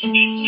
Something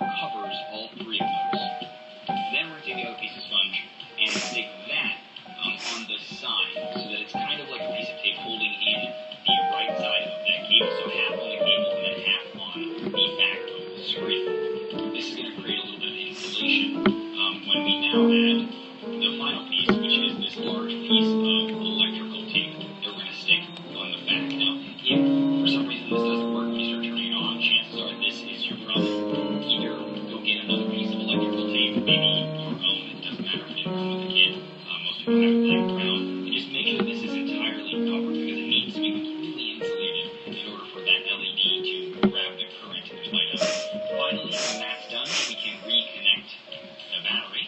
covers all three of those. Then we're going to take the other piece of sponge and stick that on the side so that it's kind of like a piece of tape holding in the right side of that cable. So half on the cable and then half on the back of the screen. This is going to create a little bit of insulation when we now add the final piece, which is this large piece of electrical tape that we're going to stick on the back. Now, if for some reason this doesn't work when you start turning it on, chances are this is your problem. Either go get another piece of electrical tape, maybe your own, it doesn't matter if it didn't come with the kit. Most people have it laying around, and just make sure this is entirely covered because it needs to be completely insulated in order for that LED to grab the current and light up. Finally, when that's done, we can reconnect the battery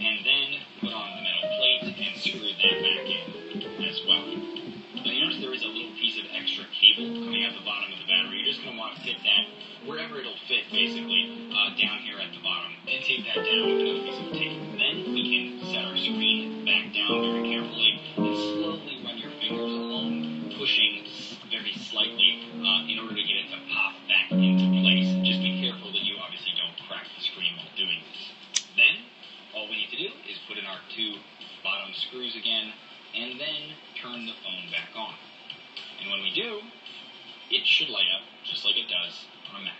and then put on the metal plate and screw that back in as well. Now you notice there is a little piece of extra cable coming out the bottom of the battery. You're just going to want to fit that wherever it'll fit, basically, down here at the bottom, and tape that down with another piece of tape. Then we can set our screen back down very carefully and slowly run your fingers along, pushing very slightly in order to get it to pop back into place. Just be careful that you obviously don't crack the screen while doing this. Then all we need to do is put in our two bottom screws again, and then turn the phone back on. And when we do, it should light up just like it does on a Mac.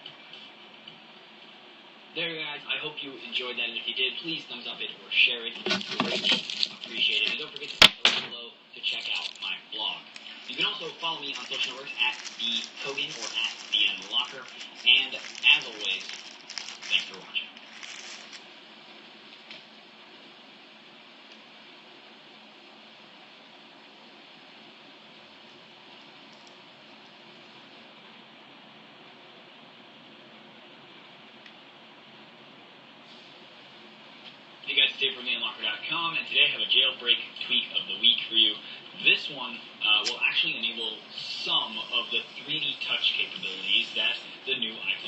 There, guys. I hope you enjoyed that, and if you did, please thumbs up it or share it. Greatly appreciate it. And don't forget to click the link below to check out my blog. You can also follow me on social networks at the Kogan or at the Unlocker. And as always, thanks for watching. Hey guys, it's Dave from RainingColors.com, and today I have a jailbreak tweak of the week for you. This one will actually enable some of the 3D touch capabilities that the new iPhone